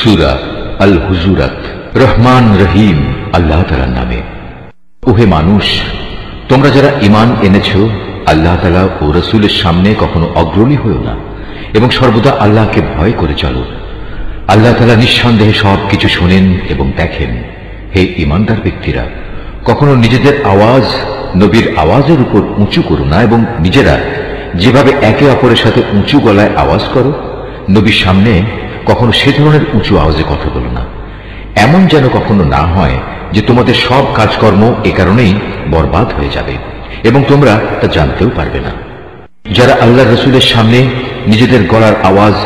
সূরা আল হুজুরাত। রহমান রহিম আল্লাহ তাআলার নামে। ওহে মানুষ, তোমরা যারা ঈমান এনেছো, আল্লাহ তাআলা ও রাসূলের সামনে কখনো অগ্রণী হও না এবং সর্বদা আল্লাহকে ভয় করে চলো। আল্লাহ তাআলা নিঃসন্দেহে সবকিছু শোনেন এবং দেখেন। হে ঈমানদার ব্যক্তিরা, কখনো নিজেদের আওয়াজ নবীর আওয়াজের উপর উঁচু করো না এবং নিজেরা যেভাবে একে অপরের সাথে উঁচু গলায় আওয়াজ করো, নবীর সামনে কখনো সে ধরনের উঁচু আওয়াজে কথা বলো না। এমন যেন কখনো না হয় যে তোমাদের সব কাজকর্ম এ কারণেই বরবাদ হয়ে যাবে এবং তোমরা তা জানতেও পারবে না। যারা আল্লাহ রসুলের সামনে নিজেদের গলার আওয়াজ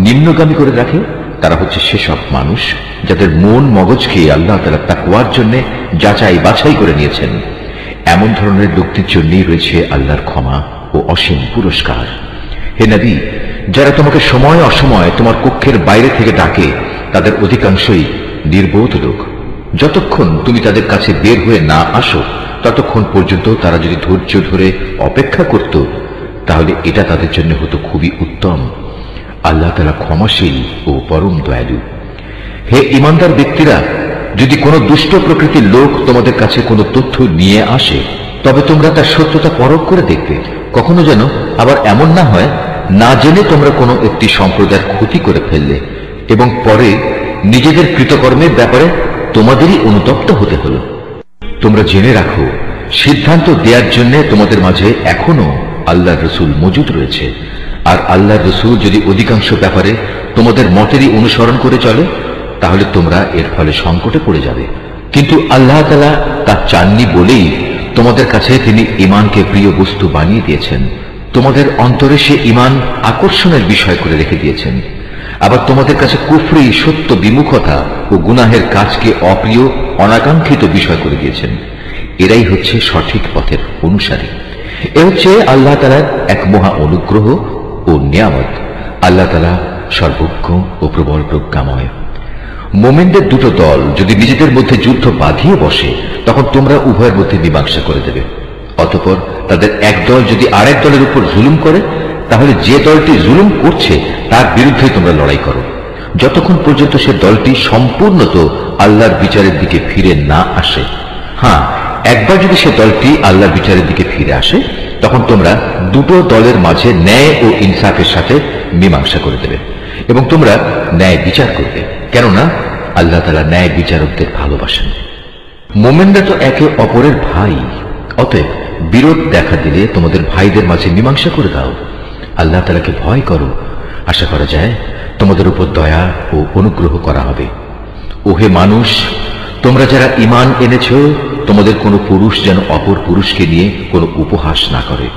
নিম্নগামী করে রাখে, তারা হচ্ছে সেসব মানুষ যাদের মন মগজকে আল্লাহ তাআলা তাকওয়ার জন্য যাচাই বাছাই করে নিয়েছেন। এমন ধরনের লোকদের জন্যই রয়েছে আল্লাহর ক্ষমা ও অসীম পুরস্কার। হে নবী, যারা তোমাকে সময় অসময় তোমার কক্ষের বাইরে থেকে ডাকে, তাদের অধিকাংশই নির্বোধ লোক। যতক্ষণ তুমি তাদের কাছে বের হয়ে না আসো, ততক্ষণ পর্যন্ত তারা যদি ধৈর্য ধরে অপেক্ষা করত, তাহলে এটা তাদের জন্য হতো খুবই উত্তম। আল্লাহ তাআলা ক্ষমাশীল ও পরম দয়ালু। হে ঈমানদার ব্যক্তিরা, যদি কোনো দুষ্ট প্রকৃতির লোক তোমাদের কাছে কোনো তথ্য নিয়ে আসে, তবে তোমরা তার সত্যতা পরখ করে দেখবে। কখনো যেন আবার এমন না হয়, না জেনে তোমরা কোনো একটি সম্প্রদায়ের ক্ষতি করে ফেললে এবং পরে নিজেদের কৃতকর্মের ব্যাপারে তোমাদেরই অনুতপ্ত হতে হলো। তোমরা জেনে রাখো, সিদ্ধান্ত দেওয়ার জন্য তোমাদের মাঝে এখনো আল্লাহর রসুল মজুদ রয়েছে। আর আল্লাহর রসুল যদি অধিকাংশ ব্যাপারে তোমাদের মতেরই অনুসরণ করে চলে, তাহলে তোমরা এর ফলে সংকটে পড়ে যাবে। কিন্তু আল্লাহ তাআলা তা চাননি বলেই তোমাদের কাছে তিনি ঈমানকে প্রিয় বস্তু বানিয়ে দিয়েছেন। তোমাদের অন্তরে সে ঈমান আকর্ষণের বিষয় করে রেখে দিয়েছেন। আবার তোমাদের কাছে কুফরি, সত্য বিমুখতা ও গুনাহের কাজকে অপ্রিয়, অনাকাঙ্ক্ষিত বিষয় করে দিয়েছেন। এরাই হচ্ছে সঠিক পথের অনুসারী। এ হচ্ছে আল্লাহ তাআলার এক মহা অনুগ্রহ ও নিয়ামত। আল্লাহ তাআলা সর্বজ্ঞ ও প্রবল প্রজ্ঞাময়। মোমেনদের দুটো দল যদি নিজেদের মধ্যে যুদ্ধ বাঁধিয়ে বসে, তখন তোমরা উভয়ের মধ্যে মীমাংসা করে দেবে। অতঃপর তাদের এক দল যদি আরেক দলের উপর জুলুম করে, তাহলে যে দলটি জুলুম করছে তার বিরুদ্ধে তোমরা লড়াই করো, যতক্ষণ পর্যন্ত সে দলটি সম্পূর্ণত আল্লাহর বিচারের দিকে ফিরে না আসে। হ্যাঁ, একবার যদি সে দলটি আল্লাহর বিচারের দিকে ফিরে আসে, তখন তোমরা দুটো দলের মাঝে ন্যায় ও ইনসাফের সাথে মীমাংসা করে দেবে এবং তোমরা ন্যায় বিচার করবে, কেননা আল্লাহ তাআলা ন্যায় বিচারকদের ভালোবাসেন। মোমেনরা তো একে অপরের ভাই, অতএব বিরোধ দেখা দিলে তোমাদের ভাইদের মাঝে মীমাংসা করে দাও। আল্লাহ তাআলাকে ভয় করো, আশা করা যায় তোমাদের উপর দয়া ও অনুগ্রহ করা হবে। ওহে মানুষ, তোমরা যারা ঈমান এনেছো, তোমাদের কোনো পুরুষ যেন অপর পুরুষকে নিয়ে কোনো উপহাস না করে,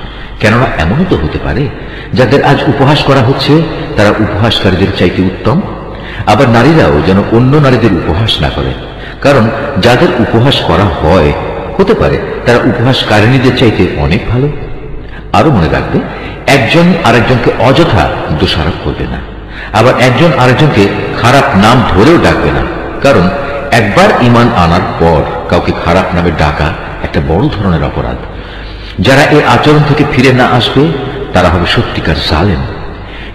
কেননা এমনও তো হতে পারে যাদের আজ উপহাস করা হচ্ছে তারা উপহাসকারীদের চাইতে উত্তম। আবার নারীরাও যেন অন্য নারীদের উপহাস না করে, কারণ যাদের উপহাস করা হয় হতে পারে তারা উপহাসকারিণীদের চাইতে অনেক ভালো। আরো মনে রাখবে, একজন আরেকজনকে অযথা দোষারোপ করবে না, আবার একজন আরেকজনকে খারাপ নাম ধরেও ডাকবে না, কারণ একবার ঈমান আনার পর কাউকে খারাপ নামে ডাকা একটা বড় ধরনের অপরাধ। যারা এই আচরণ থেকে ফিরে না আসবে তারা হবে সত্যিকার জালেম।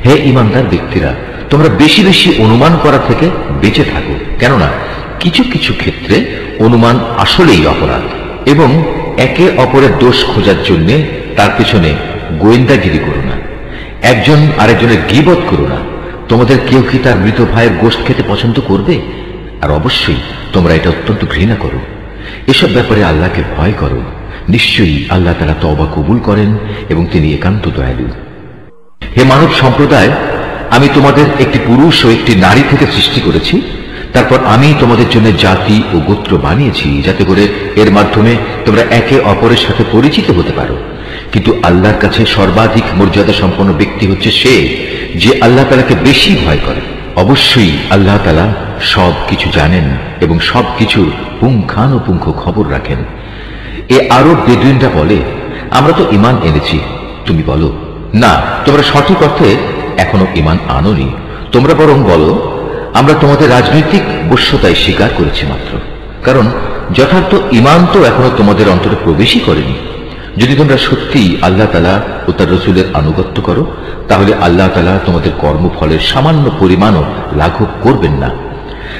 হে ঈমানদার ব্যক্তিরা, তোমরা বেশি বেশি অনুমান করা থেকে বেঁচে থাকো, কেননা কিছু কিছু ক্ষেত্রে অনুমান আসলেই অপরাধ। এবং একে অপরের দোষ খোঁজার জন্য তার পেছনে গোয়েন্দাগিরি করো না। একজন আরেকজনের গীবত করো না। তোমাদের কেউ কি তার মৃত ভাইয়ের গোশত খেতে পছন্দ করবে? আর অবশ্যই তোমরা এটা অত্যন্ত ঘৃণা করো। এসব ব্যাপারে আল্লাহকে ভয় করো। নিশ্চয়ই আল্লাহ তাআলা তওবা কবুল করেন এবং তিনি একান্ত দয়ালু। হে মানব সম্প্রদায়, আমি তোমাদের একটি পুরুষ ও একটি নারী থেকে সৃষ্টি করেছি। তারপর আমি তোমাদের জন্য জাতি ও গোত্র বানিয়েছি, যাতে করে এর মাধ্যমে তোমরা একে অপরের সাথে পরিচিত হতে পারো। কিন্তু আল্লাহর কাছে সর্বাধিক মর্যাদা সম্পন্ন ব্যক্তি হচ্ছে সে যে আল্লাহ তাআলাকে বেশি ভয় করে। অবশ্যই আল্লাহ তাআলা সব কিছু জানেন এবং সবকিছুর পুঙ্খানুপুঙ্খ খবর রাখেন। এ আরব বেদুইনরা বলে, আমরা তো ঈমান এনেছি। তুমি বলো, না, তোমরা সঠিক অর্থে এখনো ঈমান আনোনি। তোমরা বরং বলো, আমরা তোমাদের রাজনৈতিক বশ্যতায় স্বীকার করেছি মাত্র, কারণ যথার্থ ঈমান তো এখনো তোমাদের অন্তরে প্রবেশই করেনি। যদি তোমরা সত্যি আল্লাহ তাআলা ও তার রাসূলের আনুগত্য করো, তাহলে আল্লাহ তাআলা তোমাদের কর্মফলের সামান্য পরিমাণও লাঘব করবেন না।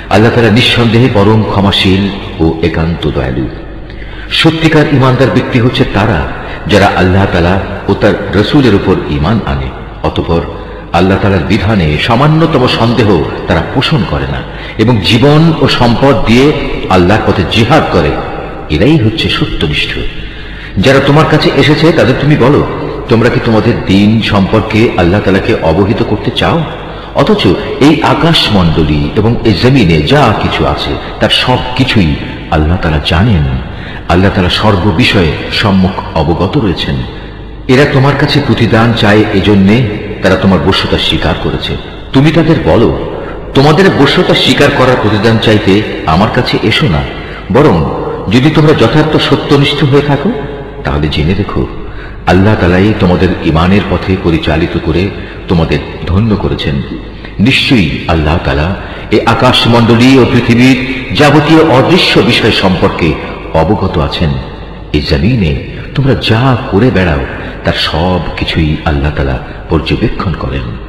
আল্লাহ তাআলা নিঃসন্দেহে পরম ক্ষমাশীল ও একান্ত দয়ালু। সত্যিকার ঈমানদার ব্যক্তি হচ্ছে তারা যারা আল্লাহ তাআলা ও তার রাসূলের উপর ঈমান আনে, অতঃপর আল্লাহ তাআলার বিধানে সামান্যতম সন্দেহ তারা পোষণ করে না এবং জীবন ও সম্পদ দিয়ে আল্লাহর পথে জিহাদ করে। এরাই হচ্ছে সত্যনিষ্ঠ। যারা তোমার কাছে এসেছে তাদের তুমি বলো, তোমরা কি তোমাদের দ্বীন সম্পর্কে আল্লাহ তাআলাকে অবহিত করতে চাও? অথচ এই আকাশমণ্ডলী এবং এই জমিনে যা কিছু আছে তার সব কিছুই আল্লাহ তাআলা জানেন। আল্লাহ তাআলা সর্ববিষয়ে সম্মুখ অবগত রয়েছেন। এরা তোমার কাছে প্রতিদান চায়, এজন্যে তারা তোমার বশ্যতা স্বীকার করেছে। তুমি তাদের বলো, তোমাদের বশ্যতা স্বীকার করার প্রতিদান চাইতে আমার কাছে এসো না, বরং যদি তোমরা যথার্থ সত্যনিষ্ঠ হয়ে থাকো তাহলে জেনে রেখো আল্লাহ তাআলাই তোমাদের ঈমানের পথে পরিচালিত করে তোমাদের ধন্য করেছেন। নিশ্চয়ই আল্লাহ তাআলা এই আকাশমণ্ডলী ও পৃথিবীর যাবতীয় অদৃশ্য বিষয় সম্পর্কে অবগত আছেন। এই জমিনে তোমরা যা করে বেড়াও তার সব কিছুই আল্লাহ তাআলা পর্যবেক্ষণ করেন।